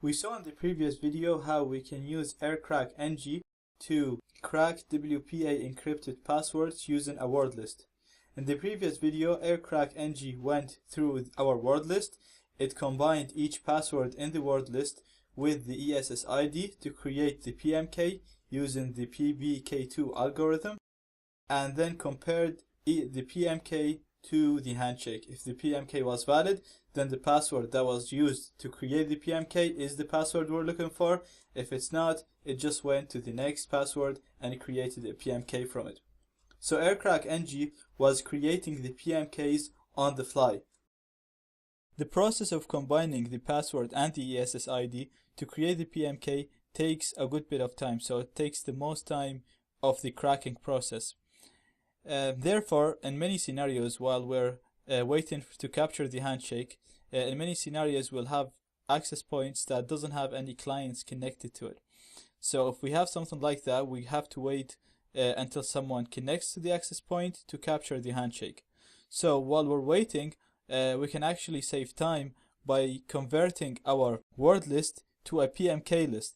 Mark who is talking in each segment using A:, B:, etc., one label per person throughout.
A: We saw in the previous video how we can use AirCrackNG to crack WPA encrypted passwords using a word list. In the previous video, AirCrackNG went through our word list. It combined each password in the word list with the ESSID to create the PMK using the PBK2 algorithm, and then compared the PMK to the handshake. If the PMK was valid, then the password that was used to create the PMK is the password we're looking for. If it's not, it just went to the next password and created a PMK from it. So AirCrackNG was creating the PMKs on the fly. The process of combining the password and the ESSID to create the PMK takes a good bit of time, so it takes the most time of the cracking process. Therefore, in many scenarios, while we're waiting to capture the handshake, in many scenarios we'll have access points that doesn't have any clients connected to it. So if we have something like that, we have to wait until someone connects to the access point to capture the handshake. So while we're waiting, we can actually save time by converting our word list to a PMK list.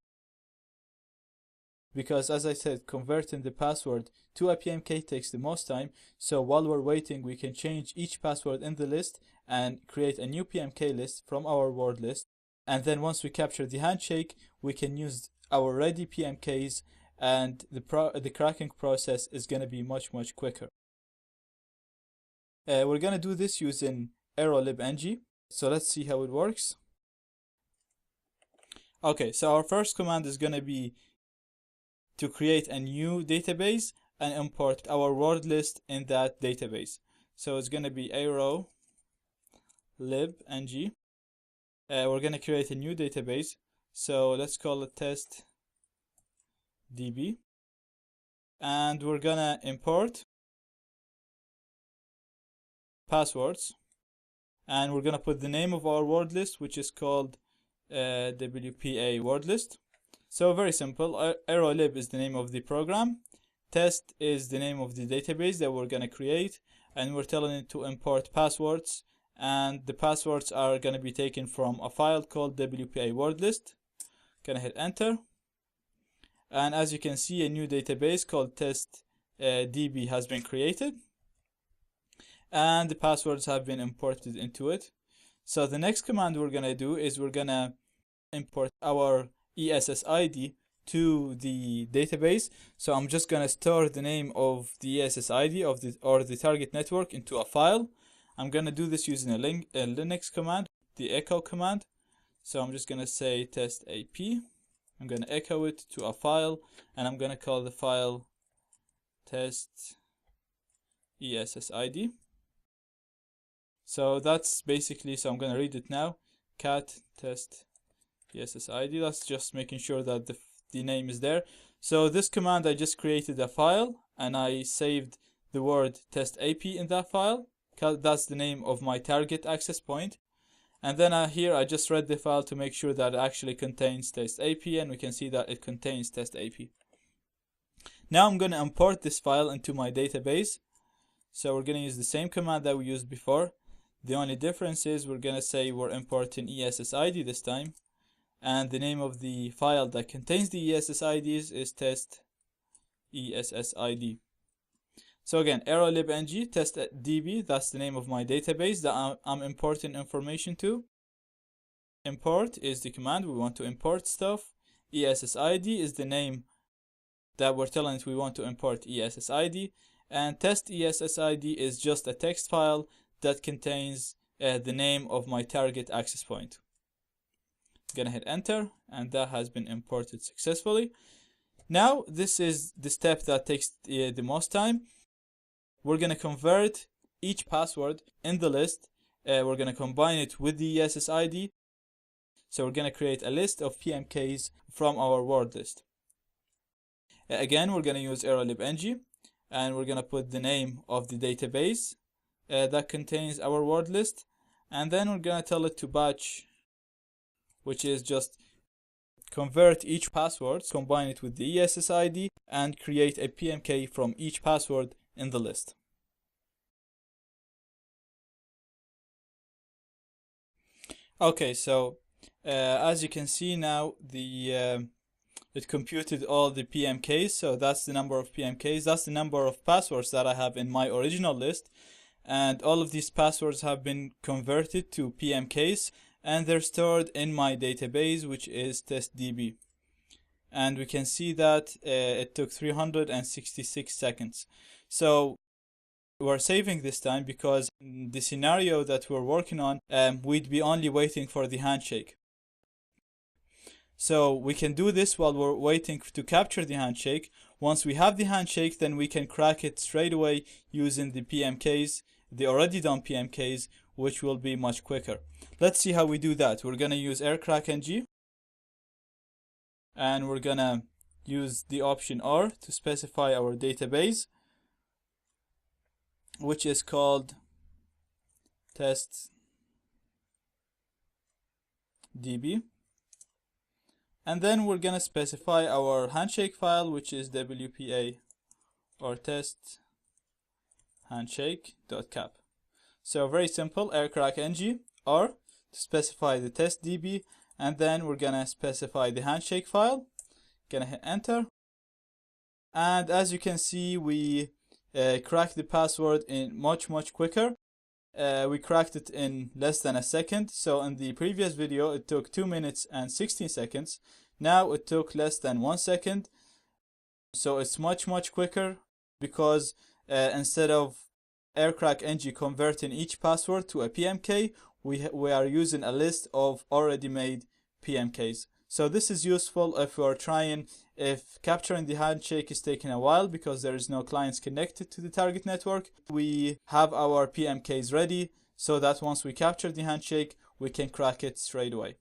A: Because as I said, converting the password to a PMK takes the most time. So while we're waiting, we can change each password in the list and create a new PMK list from our word list. And then once we capture the handshake, we can use our ready PMKs, and the cracking process is going to be much quicker. We're going to do this using AeroLibNG. So let's see how it works. Okay, so our first command is going to be to create a new database and import our word list in that database. So it's going to be AeroLibNG. We're going to create a new database. So let's call it testDB. And we're going to import passwords. And we're going to put the name of our word list, which is called WPA word list. So very simple. AeroLib is the name of the program. Test is the name of the database that we're going to create. And we're telling it to import passwords. And the passwords are going to be taken from a file called WPA word list. Gonna hit enter. And as you can see, a new database called testDB has been created. And the passwords have been imported into it. So the next command we're going to do is we're going to import our ESSID to the database. So I'm just going to store the name of the ESSID or the target network into a file. I'm going to do this using a Linux command, the echo command. So I'm just going to say test AP. I'm going to echo it to a file, and I'm going to call the file test ESSID. So that's basically, so I'm going to read it now. Cat test ESSID. That's just making sure that the name is there. So this command, I just created a file and I saved the word test AP in that file. That's the name of my target access point. And then here I just read the file to make sure that it actually contains test AP, and we can see that it contains test AP. Now I'm going to import this file into my database. So we're going to use the same command that we used before. The only difference is we're going to say we're importing ESSID this time. And the name of the file that contains the ESSIDs is test ESSID. So again, AeroLibNG testDB, that's the name of my database that I'm importing information to. Import is the command, we want to import stuff. ESSID is the name that we're telling it we want to import ESSID. And test ESSID is just a text file that contains the name of my target access point. Gonna hit enter, and that has been imported successfully. Now this is the step that takes the most time. We're gonna convert each password in the list. We're gonna combine it with the ESSID. So we're gonna create a list of PMKs from our word list. Again, we're gonna use AeroLibNG, and we're gonna put the name of the database that contains our word list, and then we're gonna tell it to batch, which is just convert each password, combine it with the ESSID, and create a PMK from each password in the list. Okay, so As you can see now, it computed all the PMKs, so that's the number of PMKs, that's the number of passwords that I have in my original list, and all of these passwords have been converted to PMKs, and they're stored in my database, which is testdb. And we can see that it took 366 seconds. So we're saving this time because in the scenario that we're working on, we'd be only waiting for the handshake. So we can do this while we're waiting to capture the handshake. Once we have the handshake, then we can crack it straight away using the PMKs, the already done PMKs, which will be much quicker. Let's see how we do that. We're gonna use aircrackng, and we're gonna use the option R to specify our database, which is called testdb. And then we're gonna specify our handshake file, which is WPA or test handshake.cap. So very simple, aircrackng R to specify the testdb, and then we're gonna specify the handshake file. Gonna hit enter, and as you can see, we cracked the password in much quicker. We cracked it in less than a second. So in the previous video it took 2 minutes and 16 seconds. Now it took less than 1 second. So it's much quicker, because instead of aircrackng converting each password to a PMK, we are using a list of already made PMKs. So this is useful if capturing the handshake is taking a while because there is no clients connected to the target network. We have our PMKs ready so that once we capture the handshake, we can crack it straight away.